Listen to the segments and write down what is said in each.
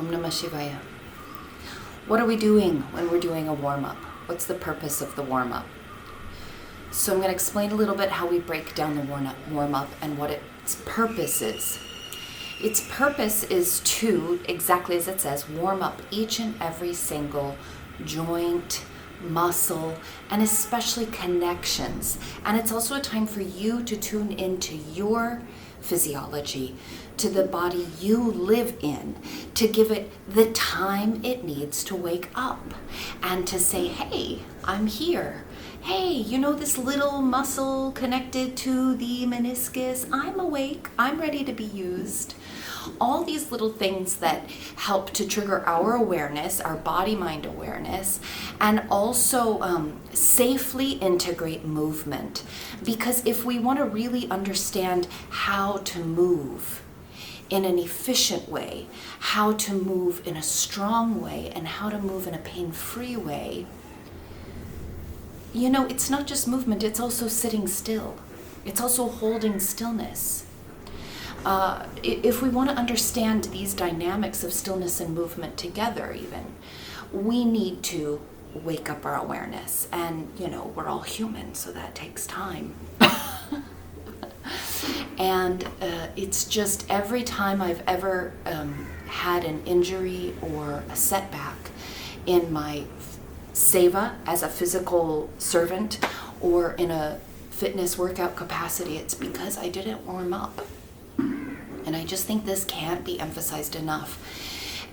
Om Namah Shivaya. What are we doing when we're doing a warm-up? What's the purpose of the warm-up? So I'm going to explain a little bit how we break down the warm-up and what its purpose is. Its purpose is to, exactly as it says, warm up each and every single joint, muscle, and especially connections. And it's also a time for you to tune into your physiology, to the body you live in, to give it the time it needs to wake up and to say, hey, I'm here. Hey, you know this little muscle connected to the meniscus? I'm awake. I'm ready to be used. All these little things that help to trigger our awareness, our body-mind awareness, and also safely integrate movement. Because if we want to really understand how to move in an efficient way, how to move in a strong way, and how to move in a pain-free way, you know, it's not just movement, it's also sitting still. It's also holding stillness. If we want to understand these dynamics of stillness and movement together even, we need to wake up our awareness. And, you know, we're all human, so that takes time. And it's just every time I've ever had an injury or a setback in my seva as a physical servant or in a fitness workout capacity, it's because I didn't warm up. And I just think this can't be emphasized enough.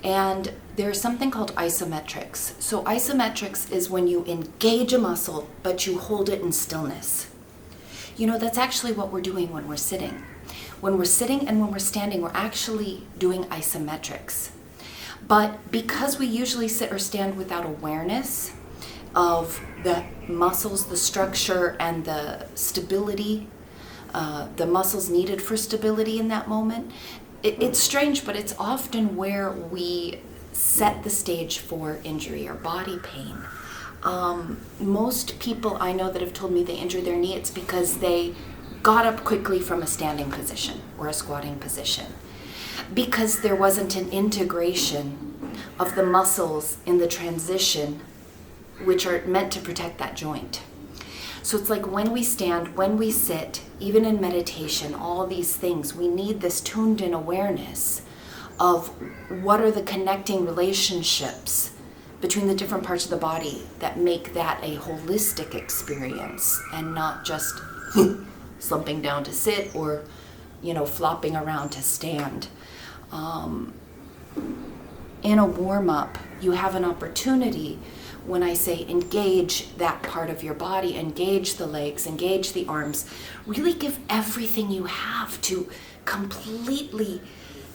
And there's something called isometrics. So isometrics is when you engage a muscle, but you hold it in stillness. You know, that's actually what we're doing when we're sitting. When we're sitting and when we're standing, we're actually doing isometrics. But because we usually sit or stand without awareness of the muscles, the structure, and the stability, the muscles needed for stability in that moment, it's strange, but it's often where we set the stage for injury or body pain. Most people I know that have told me they injured their knee, it's because they got up quickly from a standing position or a squatting position, because there wasn't an integration of the muscles in the transition, which are meant to protect that joint. So it's like when we stand, when we sit, even in meditation, all these things, we need this tuned in awareness of what are the connecting relationships between the different parts of the body that make that a holistic experience and not just slumping down to sit or, you know, flopping around to stand. In a warm-up, you have an opportunity, when I say engage that part of your body, engage the legs, engage the arms, really give everything you have to completely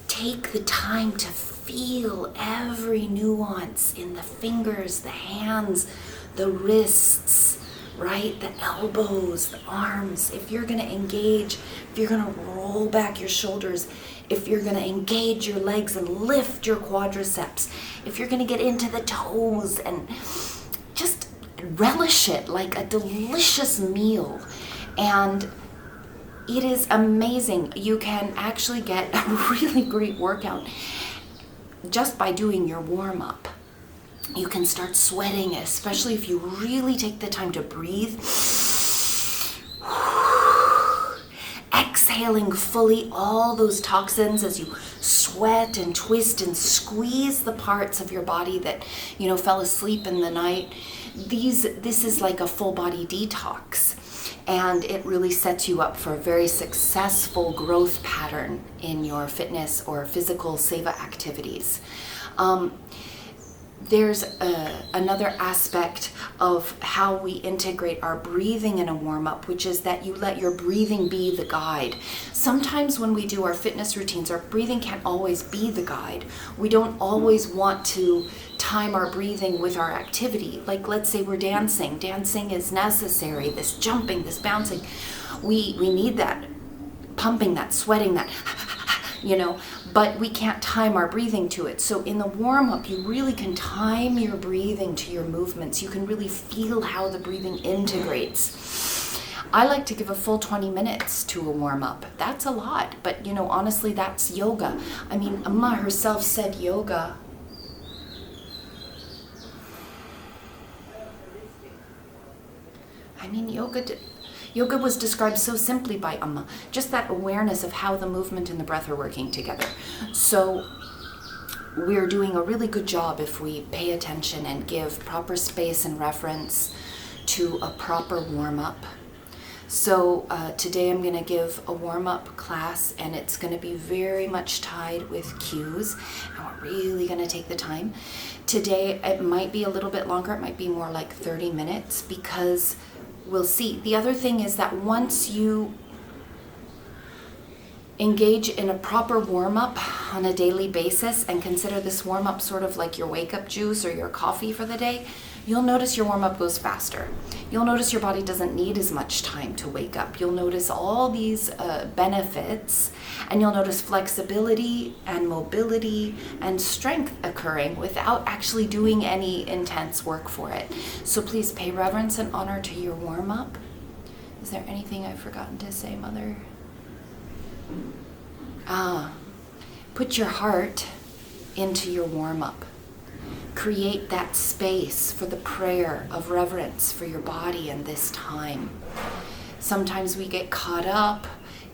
take the time to feel every nuance in the fingers, the hands, the wrists, right? The elbows, the arms. If you're going to engage, if you're going to roll back your shoulders, if you're going to engage your legs and lift your quadriceps, if you're going to get into the toes and just relish it like a delicious meal. And it is amazing. You can actually get a really great workout just by doing your warm-up. You can start sweating, especially if you really take the time to breathe. Exhaling fully all those toxins as you sweat and twist and squeeze the parts of your body that, you know, fell asleep in the night. This is like a full body detox, and it really sets you up for a very successful growth pattern in your fitness or physical seva activities. There's another aspect of how we integrate our breathing in a warm-up, which is that you let your breathing be the guide. Sometimes when we do our fitness routines, our breathing can't always be the guide. We don't always want to time our breathing with our activity. Like, let's say we're dancing. Dancing is necessary, this jumping, this bouncing. We need that pumping, that sweating, that you know, but we can't time our breathing to it. So in the warm-up, you really can time your breathing to your movements. You can really feel how the breathing integrates. I like to give a full 20 minutes to a warm-up. That's a lot, but you know, honestly, that's yoga. I mean, Amma herself said yoga I mean, yoga was described so simply by Amma, just that awareness of how the movement and the breath are working together. So we're doing a really good job if we pay attention and give proper space and reference to a proper warm-up. So today I'm going to give a warm-up class, and it's going to be very much tied with cues, and we're really going to take the time. Today it might be a little bit longer, it might be more like 30 minutes, because we'll see. The other thing is that once you engage in a proper warm-up on a daily basis and consider this warm-up sort of like your wake-up juice or your coffee for the day, you'll notice your warm-up goes faster. You'll notice your body doesn't need as much time to wake up. You'll notice all these benefits, and you'll notice flexibility and mobility and strength occurring without actually doing any intense work for it. So please pay reverence and honor to your warm-up. Is there anything I've forgotten to say, Mother? Put your heart into your warm-up. Create that space for the prayer of reverence for your body in this time. Sometimes we get caught up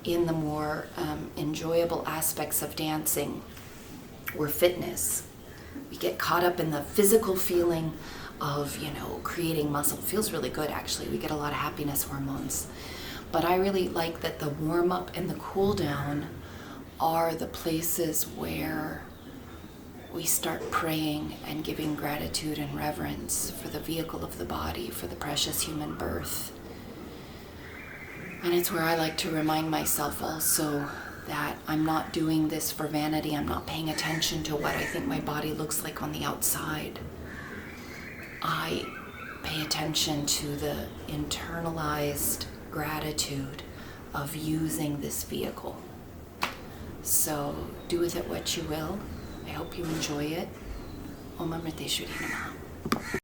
in the more enjoyable aspects of dancing or fitness. We get caught up in the physical feeling of, creating muscle. It feels really good, actually. We get a lot of happiness hormones. But I really like that the warm-up and the cool-down are the places where we start praying and giving gratitude and reverence for the vehicle of the body, for the precious human birth. And it's where I like to remind myself also that I'm not doing this for vanity. I'm not paying attention to what I think my body looks like on the outside. I pay attention to the internalized gratitude of using this vehicle. So do with it what you will. I hope you enjoy it. Om Amriteshwari Namaha.